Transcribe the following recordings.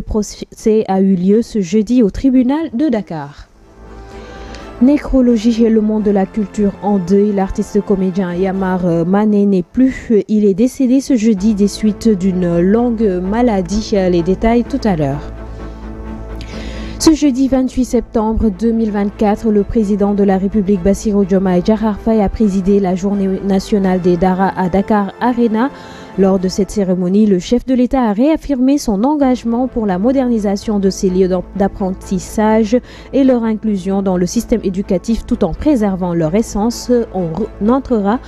Le procès a eu lieu ce jeudi au tribunal de Dakar. Nécrologie et le monde de la culture en deuil. L'artiste comédien Yamar Mané n'est plus. Il est décédé ce jeudi des suites d'une longue maladie. Les détails tout à l'heure. Ce jeudi 28 septembre 2024, le président de la République Bassirou Diomaye Diakhar Faye a présidé la journée nationale des Dara à Dakar Arena. Lors de cette cérémonie, le chef de l'État a réaffirmé son engagement pour la modernisation de ces lieux d'apprentissage et leur inclusion dans le système éducatif tout en préservant leur essence. On entendra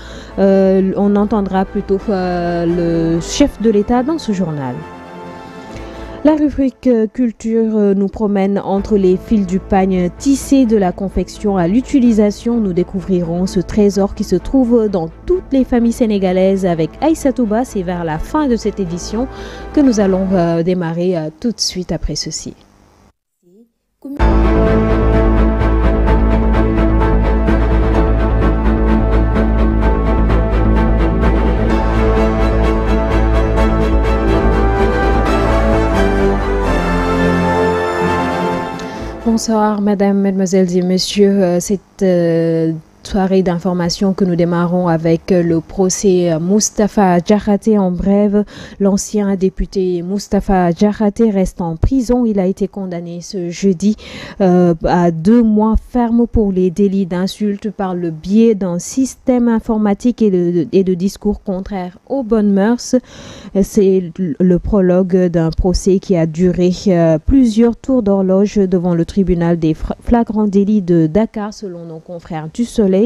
plutôt le chef de l'État dans ce journal. La rubrique culture nous promène entre les fils du pagne tissé de la confection à l'utilisation. Nous découvrirons ce trésor qui se trouve dans toutes les familles sénégalaises avec Aïssatou Ba. C'est vers la fin de cette édition que nous allons démarrer tout de suite après ceci. Bonsoir, mesdames, mesdemoiselles et messieurs. Cette soirée d'information que nous démarrons avec le procès Moustapha Diakhaté. En bref, l'ancien député Moustapha Diakhaté reste en prison. Il a été condamné ce jeudi à 2 mois ferme pour les délits d'insulte par le biais d'un système informatique et de discours contraires aux bonnes mœurs. C'est le prologue d'un procès qui a duré plusieurs tours d'horloge devant le tribunal des flagrants délits de Dakar, selon nos confrères du Soleil.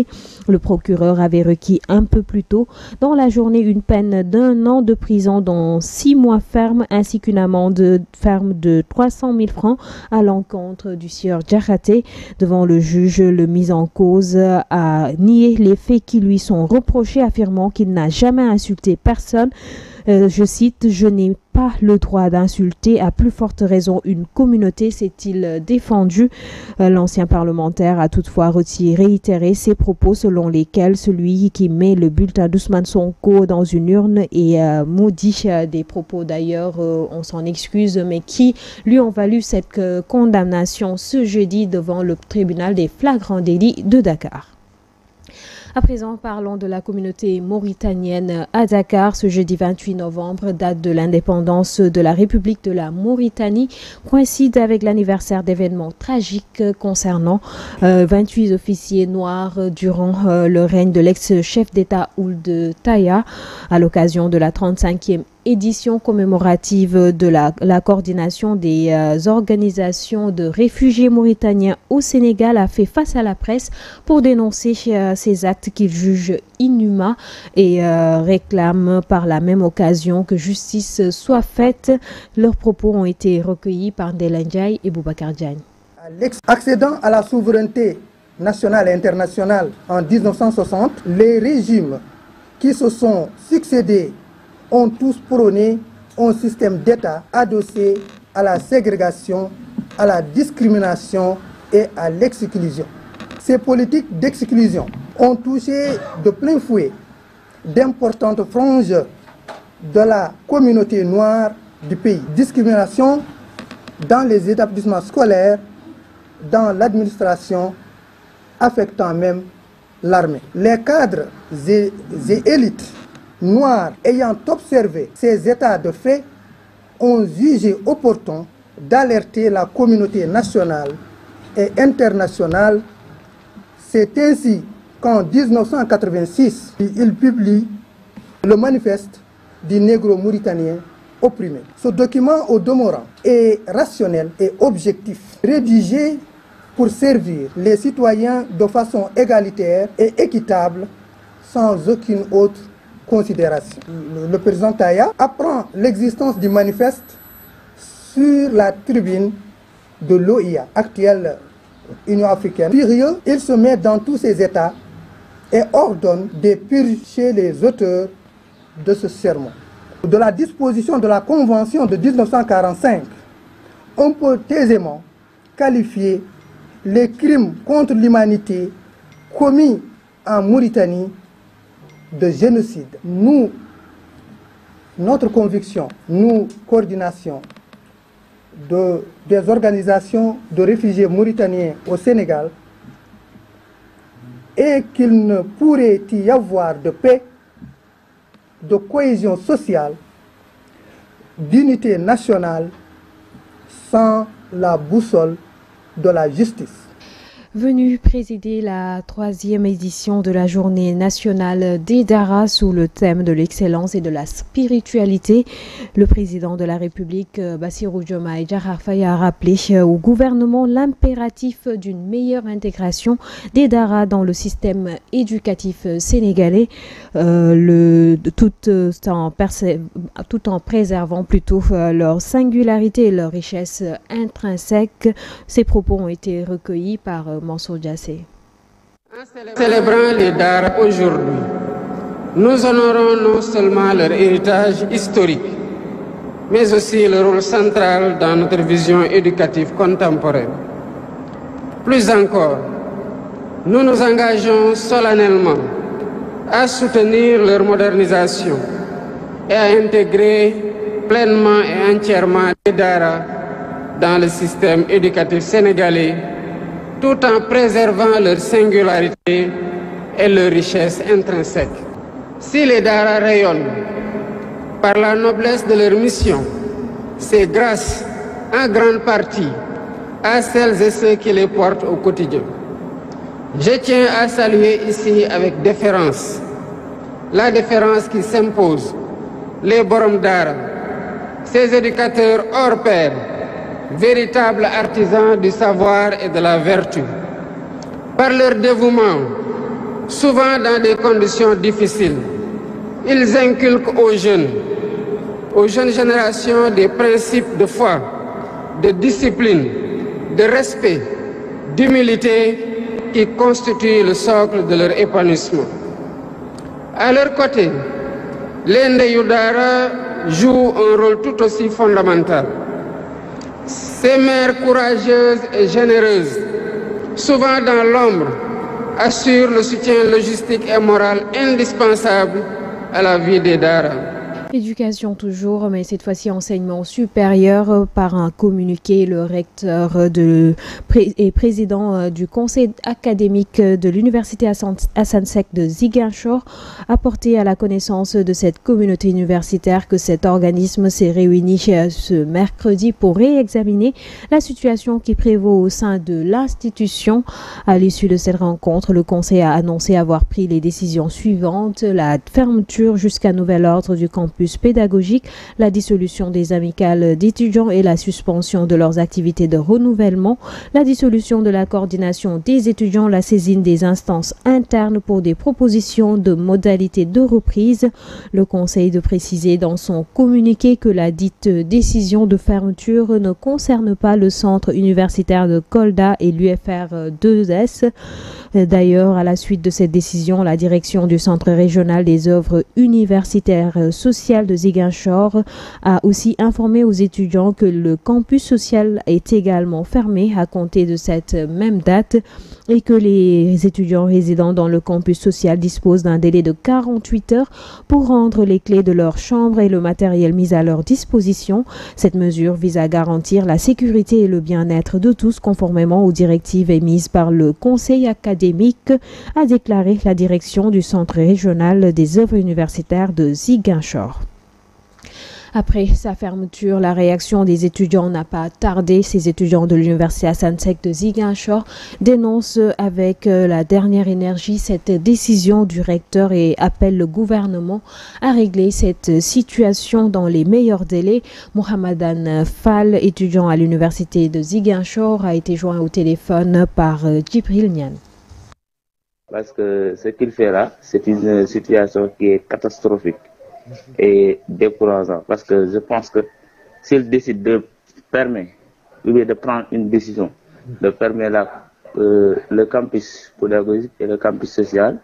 Le procureur avait requis un peu plus tôt dans la journée une peine d'1 an de prison dont 6 mois ferme ainsi qu'une amende ferme de 300 000 francs à l'encontre du sieur Diakhaté. Devant le juge, le mis en cause a nié les faits qui lui sont reprochés, affirmant qu'il n'a jamais insulté personne. Je cite, « Je n'ai pas le droit d'insulter, à plus forte raison une communauté », s'est-il défendu. L'ancien parlementaire a toutefois réitéré ses propos selon lesquels celui qui met le bulletin d'Ousmane Sonko dans une urne est maudit. Des propos d'ailleurs, on s'en excuse, mais qui lui ont valu cette condamnation ce jeudi devant le tribunal des flagrants délits de Dakar. À présent, parlons de la communauté mauritanienne à Dakar. Ce jeudi 28 novembre, date de l'indépendance de la République de la Mauritanie, coïncide avec l'anniversaire d'événements tragiques concernant 28 officiers noirs durant le règne de l'ex-chef d'État Ould Taya. À l'occasion de la 35e édition commémorative de la coordination des organisations de réfugiés mauritaniens au Sénégal, a fait face à la presse pour dénoncer ces actes qu'il juge inhumains et réclame par la même occasion que justice soit faite. Leurs propos ont été recueillis par Ndella Ndiaye et Boubacar Diagne. Accédant à la souveraineté nationale et internationale en 1960, les régimes qui se sont succédés ont tous prôné un système d'État adossé à la ségrégation, à la discrimination et à l'exclusion. Ces politiques d'exclusion ont touché de plein fouet d'importantes franges de la communauté noire du pays. Discrimination dans les établissements scolaires, dans l'administration, affectant même l'armée. Les cadres et élites noirs ayant observé ces états de fait ont jugé opportun d'alerter la communauté nationale et internationale. C'est ainsi qu'en 1986, il publie le manifeste du négro mauritanien opprimé. Ce document au demeurant est rationnel et objectif, rédigé pour servir les citoyens de façon égalitaire et équitable sans aucune autre considération. Le président Taya apprend l'existence du manifeste sur la tribune de l'OIA, actuelle Union africaine. Furieux, il se met dans tous ses états et ordonne de purger les auteurs de ce sermon. De la disposition de la Convention de 1945, on peut aisément qualifier les crimes contre l'humanité commis en Mauritanie de génocide. Notre conviction, coordination des organisations de réfugiés mauritaniens au Sénégal et qu'il ne pourrait y avoir de paix, de cohésion sociale, d'unité nationale sans la boussole de la justice. Venu présider la 3e édition de la journée nationale des Daara sous le thème de l'excellence et de la spiritualité, le président de la République, Bassirou Diomaye Diakhar Faye, a rappelé au gouvernement l'impératif d'une meilleure intégration des Daara dans le système éducatif sénégalais, tout en préservant plutôt leur singularité et leur richesse intrinsèque. Ces propos ont été recueillis par Mansour Diassé. En célébrant les Daara aujourd'hui, nous honorons non seulement leur héritage historique, mais aussi leur rôle central dans notre vision éducative contemporaine. Plus encore, nous nous engageons solennellement à soutenir leur modernisation et à intégrer pleinement et entièrement les Daara dans le système éducatif sénégalais, tout en préservant leur singularité et leur richesse intrinsèque. Si les Daara rayonnent par la noblesse de leur mission, c'est grâce en grande partie à celles et ceux qui les portent au quotidien. Je tiens à saluer ici avec déférence la déférence qui s'impose, les Borom Daara, ces éducateurs hors pair, véritables artisans du savoir et de la vertu. Par leur dévouement, souvent dans des conditions difficiles, ils inculquent aux jeunes générations des principes de foi, de discipline, de respect, d'humilité qui constituent le socle de leur épanouissement. À leur côté, les Ndeyu Daara jouent un rôle tout aussi fondamental. Ces mères courageuses et généreuses, souvent dans l'ombre, assurent le soutien logistique et moral indispensable à la vie des Daara. Éducation toujours, mais cette fois-ci enseignement supérieur. Par un communiqué, le recteur et président du conseil académique de l'université Assane Seck de Ziguinchor a porté à la connaissance de cette communauté universitaire que cet organisme s'est réuni ce mercredi pour réexaminer la situation qui prévaut au sein de l'institution. À l'issue de cette rencontre, le conseil a annoncé avoir pris les décisions suivantes: la fermeture jusqu'à nouvel ordre du campus pédagogique, la dissolution des amicales d'étudiants et la suspension de leurs activités de renouvellement, la dissolution de la coordination des étudiants, la saisine des instances internes pour des propositions de modalités de reprise. Le conseil de préciser dans son communiqué que la dite décision de fermeture ne concerne pas le centre universitaire de Kolda et l'UFR 2S. D'ailleurs, à la suite de cette décision, la direction du Centre régional des œuvres universitaires sociales de Ziguinchor a aussi informé aux étudiants que le campus social est également fermé à compter de cette même date et que les étudiants résidant dans le campus social disposent d'un délai de 48 heures pour rendre les clés de leur chambre et le matériel mis à leur disposition. Cette mesure vise à garantir la sécurité et le bien-être de tous conformément aux directives émises par le conseil académique, a déclaré la direction du Centre régional des œuvres universitaires de Ziguinchor. Après sa fermeture, la réaction des étudiants n'a pas tardé. Ces étudiants de l'université Assane Seck de Ziguinchor dénoncent avec la dernière énergie cette décision du recteur et appellent le gouvernement à régler cette situation dans les meilleurs délais. Mohamedan Fall, étudiant à l'université de Ziguinchor, a été joint au téléphone par Djibril Niane. Parce que ce qu'il fait là, c'est une situation qui est catastrophique et décourageante. Parce que je pense que s'il décide de permettre, ou bien de prendre une décision, de permettre le campus pédagogique et le campus social,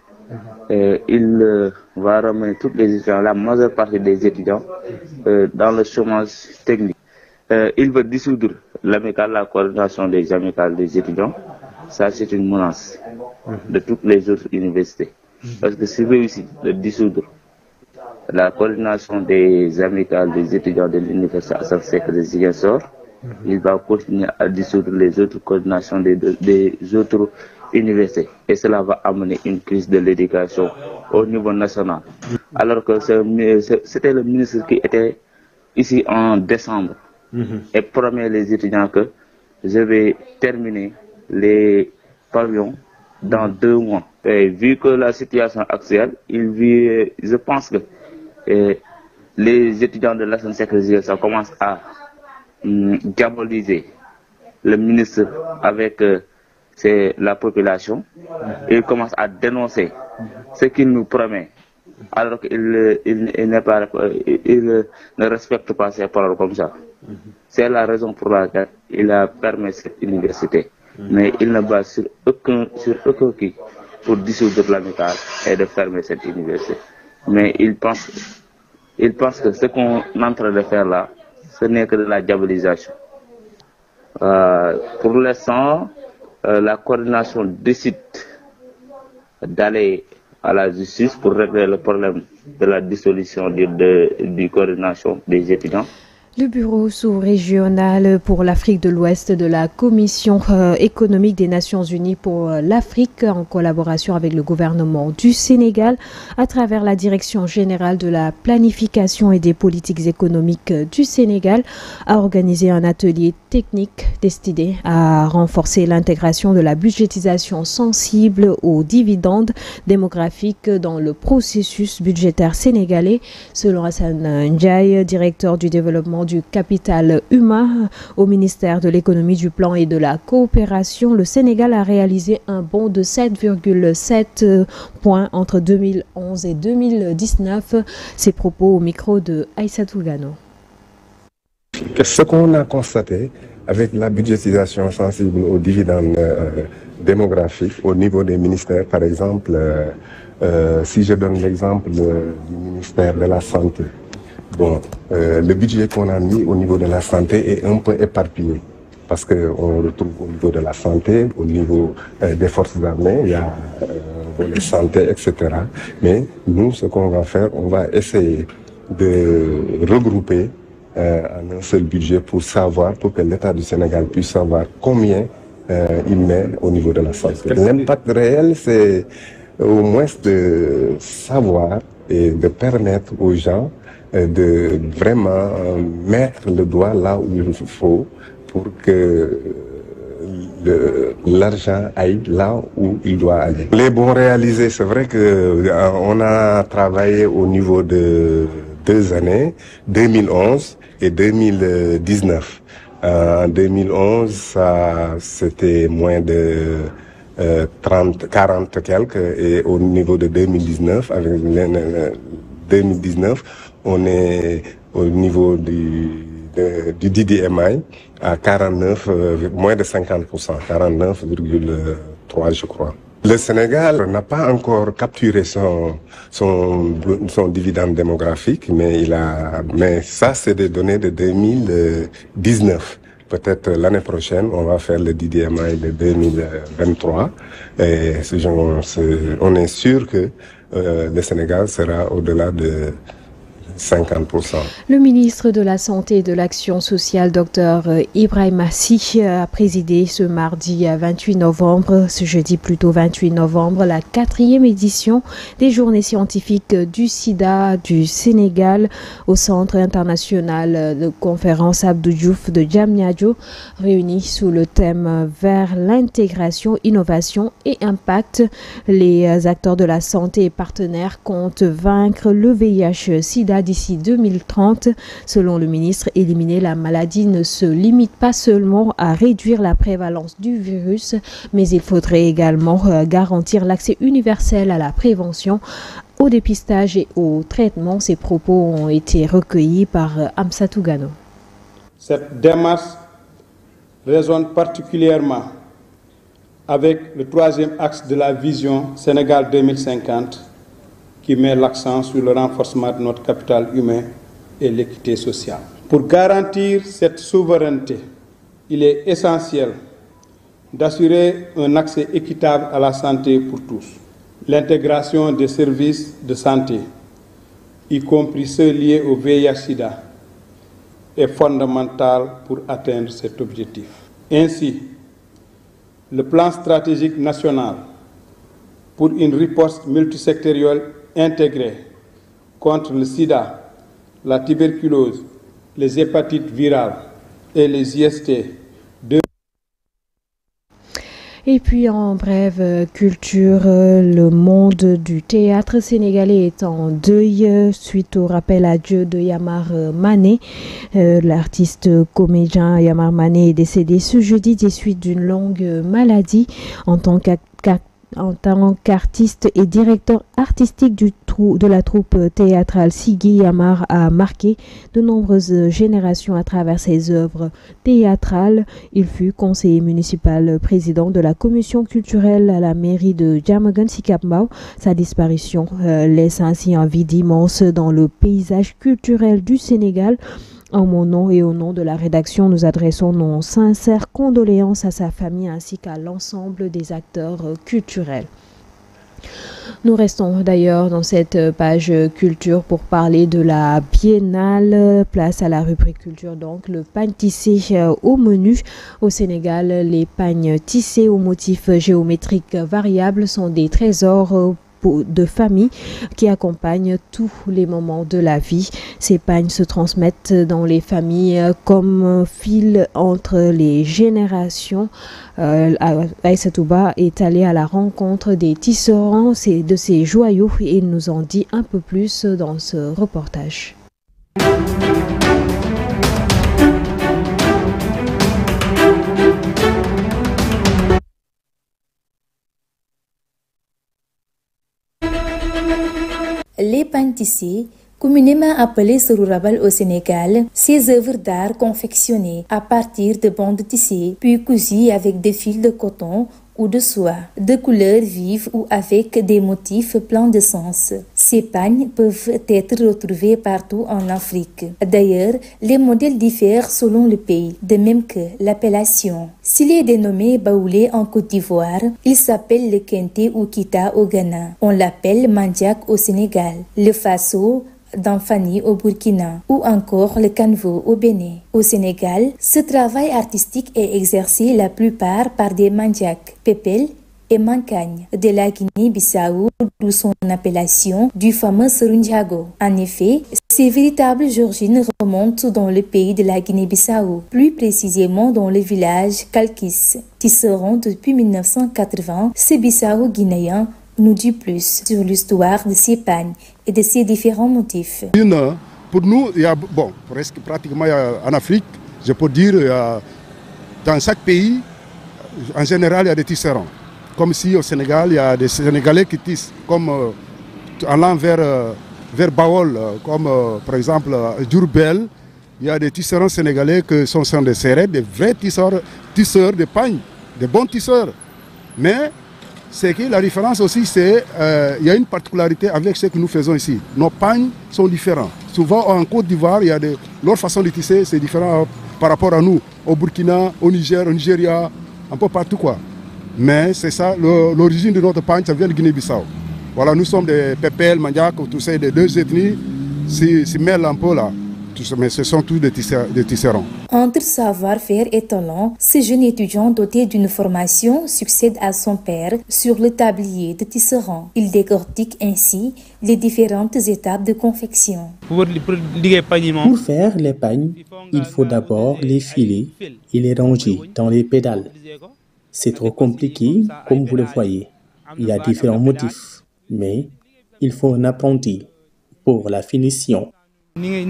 il va ramener tous les étudiants, la majeure partie des étudiants, dans le chômage technique. Il veut dissoudre l'amicale, la coordination des amicales des étudiants. Ça, c'est une menace de toutes les autres universités. Parce que s'il réussit de dissoudre la coordination des amicales des étudiants de l'université Assane Seck de Ziguinchor, il va continuer à dissoudre les autres coordinations des autres universités. Et cela va amener une crise de l'éducation au niveau national. Alors que c'était le ministre qui était ici en décembre et promet les étudiants que je vais terminer les pavillons dans 2 mois. Et vu que la situation actuelle, je pense que les étudiants de la Seine-Saint-Exupéry, ça commence à diaboliser le ministre avec la population. Il commence à dénoncer ce qu'il nous promet, alors qu'il ne respecte pas ses paroles comme ça. C'est la raison pour laquelle il a permis cette université. Mais il ne base sur aucun qui pour dissoudre l'amicale et de fermer cette université. Mais il pense que ce qu'on est en train de faire là, ce n'est que de la diabolisation. Pour l'instant, la coordination décide d'aller à la justice pour régler le problème de la dissolution du coordination des étudiants. Le bureau sous-régional pour l'Afrique de l'Ouest de la Commission économique des Nations Unies pour l'Afrique, en collaboration avec le gouvernement du Sénégal, à travers la Direction générale de la planification et des politiques économiques du Sénégal, a organisé un atelier technique destiné à renforcer l'intégration de la budgétisation sensible aux dividendes démographiques dans le processus budgétaire sénégalais. Selon Hassan Ndiaye, directeur du développement du capital humain au ministère de l'économie, du plan et de la coopération, le Sénégal a réalisé un bond de 7,7 points entre 2011 et 2019. Ces propos au micro de Aïssatou Gano. Ce qu'on a constaté avec la budgétisation sensible aux dividendes démographiques au niveau des ministères, par exemple, si je donne l'exemple du ministère de la Santé, bon, le budget qu'on a mis au niveau de la santé est un peu éparpillé parce qu'on retrouve au niveau de la santé, au niveau des forces armées, il y a la santé, etc. Mais nous, ce qu'on va faire, on va essayer de regrouper en un seul budget pour que l'État du Sénégal puisse savoir combien il met au niveau de la santé. L'impact réel, c'est au moins de savoir et de permettre aux gens de vraiment mettre le doigt là où il faut pour que l'argent aille là où il doit aller. Les bons réalisés, c'est vrai qu'on a travaillé au niveau de 2 années, 2011 et 2019. En 2011, c'était moins de 40 quelques, et au niveau de 2019, avec 2019, on est au niveau du DDMI à 49, moins de 50%, 49,3 je crois. Le Sénégal n'a pas encore capturé son dividende démographique, mais ça c'est des données de 2019. Peut-être l'année prochaine, on va faire le DDMI de 2023. Et on est sûr que le Sénégal sera au-delà de 50%. Le ministre de la Santé et de l'Action sociale, Dr Ibrahima Sy, a présidé ce mardi 28 novembre, ce jeudi plutôt 28 novembre, la 4e édition des Journées scientifiques du sida du Sénégal au Centre international de conférence Abdou Diouf de Diamniadio, réunis sous le thème vers l'intégration, innovation et impact. Les acteurs de la santé et partenaires comptent vaincre le VIH-Sida d'ici 2030. Selon le ministre, éliminer la maladie ne se limite pas seulement à réduire la prévalence du virus, mais il faudrait également garantir l'accès universel à la prévention, au dépistage et au traitement. Ces propos ont été recueillis par Amsatou Gano. Cette démarche résonne particulièrement avec le 3e axe de la vision Sénégal 2050, qui met l'accent sur le renforcement de notre capital humain et l'équité sociale. Pour garantir cette souveraineté, il est essentiel d'assurer un accès équitable à la santé pour tous. L'intégration des services de santé, y compris ceux liés au VIH-Sida, est fondamentale pour atteindre cet objectif. Ainsi, le plan stratégique national pour une riposte multisectorielle intégrée contre le sida, la tuberculose, les hépatites virales et les IST. Et puis en brève culture, le monde du théâtre sénégalais est en deuil suite au rappel à Dieu de Yamar Mané. L'artiste comédien Yamar Mané est décédé ce jeudi des suites d'une longue maladie. En tant qu'artiste et directeur artistique de la troupe théâtrale Sigui, Yamar a marqué de nombreuses générations à travers ses œuvres théâtrales. Il fut conseiller municipal, président de la commission culturelle à la mairie de Diamaguène Sicap Mbao. Sa disparition laisse ainsi un vide immense dans le paysage culturel du Sénégal. En mon nom et au nom de la rédaction, nous adressons nos sincères condoléances à sa famille ainsi qu'à l'ensemble des acteurs culturels. Nous restons d'ailleurs dans cette page culture pour parler de la biennale. Place à la rubrique culture, donc le pagne tissé au menu. Au Sénégal, les pagnes tissés aux motifs géométriques variables sont des trésors de famille qui accompagnent tous les moments de la vie. Ces pagnes se transmettent dans les familles comme fil entre les générations. Aïsatouba est allé à la rencontre des tisserands de ces joyaux et il nous en dit un peu plus dans ce reportage. Les pagnes tissées, communément appelées sorurabal au Sénégal, ces œuvres d'art confectionnées à partir de bandes tissées, puis cousues avec des fils de coton ou de soie, de couleurs vives ou avec des motifs pleins de sens. Ces pagnes peuvent être retrouvés partout en Afrique. D'ailleurs, les modèles diffèrent selon le pays, de même que l'appellation. S'il est dénommé baoulé en Côte d'Ivoire, il s'appelle le kente ou kita au Ghana. On l'appelle mandiak au Sénégal, le faso d'Anfani au Burkina ou encore le canveau au Bénin. Au Sénégal, ce travail artistique est exercé la plupart par des mandiaks, pépel et mancagne de la Guinée-Bissau, d'où son appellation du fameux Serundiago. En effet, ces véritables origines remontent dans le pays de la Guinée-Bissau, plus précisément dans le village Kalkis. Tisserand depuis 1980, ce Bissau-guinéen nous dit plus sur l'histoire de ces pagnes et de ces différents motifs. Pour nous, il y a, pratiquement en Afrique, je peux dire, dans chaque pays, en général, il y a des tisserands. Comme ici au Sénégal, il y a des Sénégalais qui tissent, comme allant vers Bawol, comme par exemple Djurbel, il y a des tisserands sénégalais qui sont des serrés, des vrais tisseurs de pagnes, des bons tisseurs. Mais c'est que la différence aussi, c'est qu'il y a une particularité avec ce que nous faisons ici. Nos pagnes sont différents. Souvent en Côte d'Ivoire, leur façon de tisser, c'est différent par rapport à nous. Au Burkina, au Niger, au Nigeria, un peu partout quoi. Mais c'est ça, l'origine de notre pagne, ça vient de Guinée-Bissau. Voilà, nous sommes des pépels, mandiak, tous ces deux ethnies s'y mêlent un peu là. Mais ce sont tous des tisserands. Entre savoir-faire et talent, ce jeune étudiant doté d'une formation succède à son père sur le tablier de tisserand. Il décortique ainsi les différentes étapes de confection. Pour faire les pagnes, il faut d'abord les filer et les ranger dans les pédales. C'est trop compliqué, comme vous le voyez. Il y a différents motifs, mais il faut un apprenti pour la finition. Mais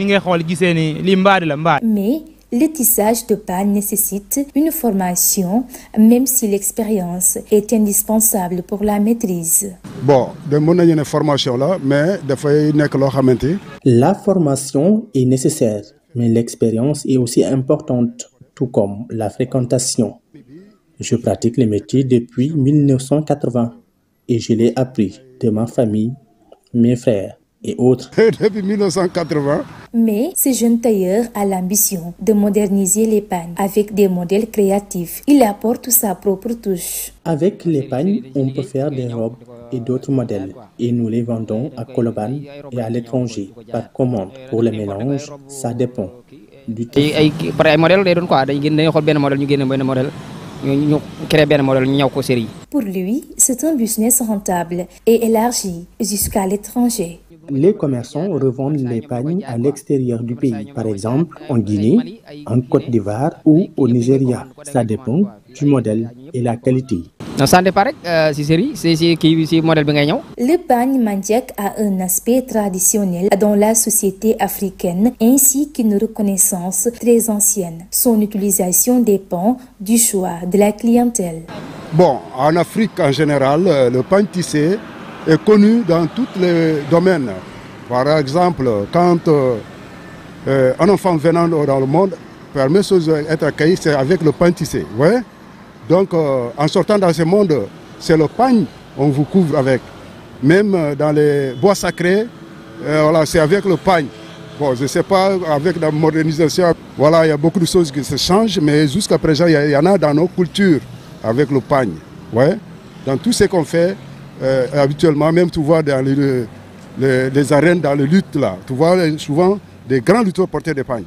le tissage de pagne nécessite une formation, même si l'expérience est indispensable pour la maîtrise. Une formation là, mais la formation est nécessaire, mais l'expérience est aussi importante, tout comme la fréquentation. Je pratique le métier depuis 1980 et je l'ai appris de ma famille, mes frères et autres. Depuis 1980. Mais ce jeune tailleur a l'ambition de moderniser les pagnes avec des modèles créatifs. Il apporte sa propre touche. Avec les pagnes, on peut faire des robes et d'autres modèles et nous les vendons à Colobane et à l'étranger par commande. Pour le mélange, ça dépend. du tissu. Pour lui, c'est un business rentable et élargi jusqu'à l'étranger. Les commerçants revendent les pagnes à l'extérieur du pays, par exemple en Guinée, en Côte d'Ivoire ou au Nigeria. Ça dépend du modèle et la qualité. Le pagne mandioc a un aspect traditionnel dans la société africaine ainsi qu'une reconnaissance très ancienne. Son utilisation dépend du choix de la clientèle. Bon, en Afrique en général, le pagne tissé est connu dans tous les domaines. Par exemple, quand un enfant venant dans le monde permet d'être accueilli, c'est avec le pagne tissé. Ouais? Donc, en sortant dans ce monde, c'est le pagne qu'on vous couvre avec. Même dans les bois sacrés, voilà, c'est avec le pagne. Bon, je ne sais pas, avec la modernisation, voilà, il y a beaucoup de choses qui se changent, mais jusqu'à présent, il y en a dans nos cultures avec le pagne. Ouais? Dans tout ce qu'on fait, habituellement, même tu vois dans les arènes, dans les luttes, là, tu vois souvent des grands lutteurs porter des pagnes.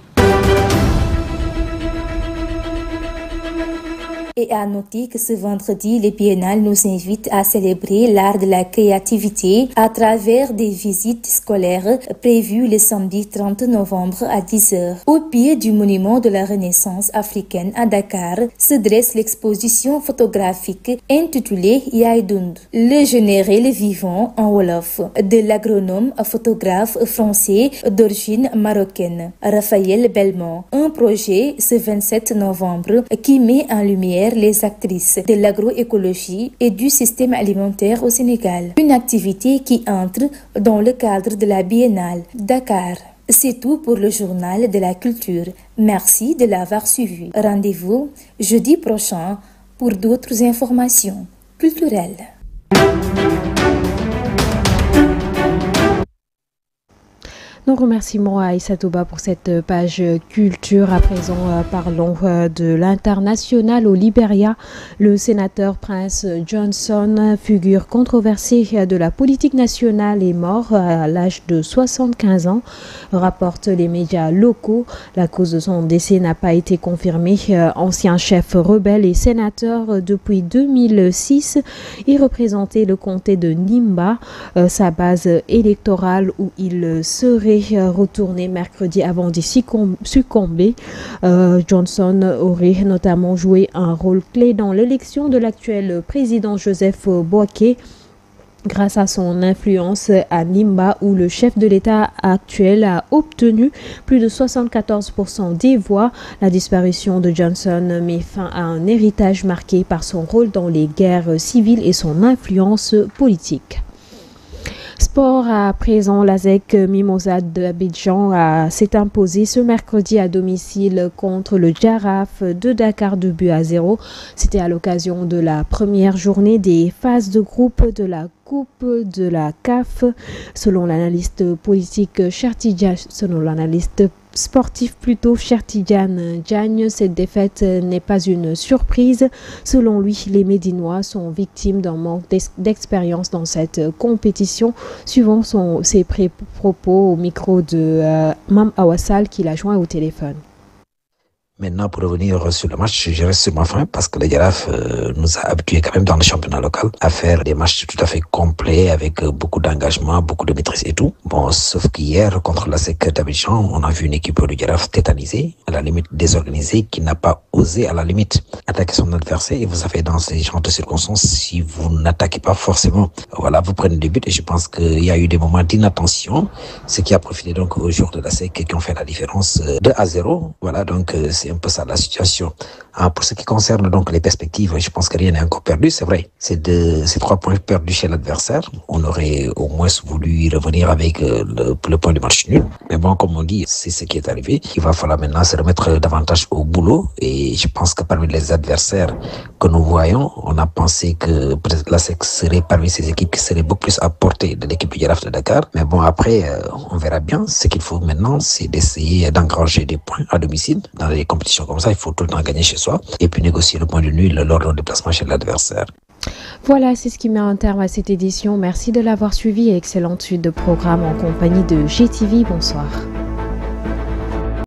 Et à noter que ce vendredi, le biennale nous invite à célébrer l'art de la créativité à travers des visites scolaires prévues le samedi 30 novembre à 10h. Au pied du monument de la Renaissance africaine à Dakar se dresse l'exposition photographique intitulée Yaïdound, le général vivant en Wolof, de l'agronome photographe français d'origine marocaine, Raphaël Belmont. Un projet ce 27 novembre qui met en lumière les actrices de l'agroécologie et du système alimentaire au Sénégal. Une activité qui entre dans le cadre de la Biennale Dakar. C'est tout pour le journal de la culture. Merci de l'avoir suivi. Rendez-vous jeudi prochain pour d'autres informations culturelles. Nous remercions Aïssa Touba pour cette page culture. À présent, parlons de l'international au Libéria. Le sénateur Prince Johnson, figure controversée de la politique nationale, est mort à l'âge de 75 ans, rapportent les médias locaux. La cause de son décès n'a pas été confirmée. Ancien chef rebelle et sénateur depuis 2006, il représentait le comté de Nimba, sa base électorale où il serait retourné mercredi avant d'y succomber. Johnson aurait notamment joué un rôle clé dans l'élection de l'actuel président Joseph Boaké grâce à son influence à Nimba où le chef de l'État actuel a obtenu plus de 74% des voix. La disparition de Johnson met fin à un héritage marqué par son rôle dans les guerres civiles et son influence politique. Sport à présent, l'ASEC Mimosa d'Abidjan s'est imposé ce mercredi à domicile contre le Jaraaf de Dakar 2-0. C'était à l'occasion de la première journée des phases de groupe de la Coupe de la CAF. Selon l'analyste sportif plutôt, Chertidiane Diagne, cette défaite n'est pas une surprise. Selon lui, les Médinois sont victimes d'un manque d'expérience dans cette compétition, suivant ses propos au micro de Mam Awassal qui l'a joint au téléphone. Maintenant, pour revenir sur le match, je reste sur ma faim parce que le Jaraaf nous a habitués quand même dans le championnat local à faire des matchs tout à fait complets avec beaucoup d'engagement, beaucoup de maîtrise et tout. Bon, sauf qu'hier, contre la SEC d'Abidjan, on a vu une équipe du Jaraaf tétanisée, à la limite désorganisée, qui n'a pas osé à la limite attaquer son adversaire. Et vous savez, dans ces genres de circonstances, si vous n'attaquez pas forcément, voilà, vous prenez des buts. Et je pense qu'il y a eu des moments d'inattention, ce qui a profité donc aux joueurs de la SEC qui ont fait la différence 2-0. Voilà, donc c'est un peu ça la situation. Pour ce qui concerne donc les perspectives, je pense que rien n'est encore perdu, c'est vrai. C'est ces 3 points perdus chez l'adversaire. On aurait au moins voulu revenir avec le point du match nul. Mais bon, comme on dit, c'est ce qui est arrivé. Il va falloir maintenant se remettre davantage au boulot. Et je pense que parmi les adversaires que nous voyons, on a pensé que peut-être la SEC serait parmi ces équipes qui seraient beaucoup plus à portée de l'équipe du Jaraaf de Dakar. Mais bon, après, on verra bien. Ce qu'il faut maintenant, c'est d'essayer d'engranger des points à domicile. Dans les compétitions comme ça, il faut tout le temps gagner chez soi et puis négocier le point de nul lors d'un déplacement chez l'adversaire. Voilà, c'est ce qui met un terme à cette édition. Merci de l'avoir suivi et excellente suite de programme en compagnie de GTV. Bonsoir.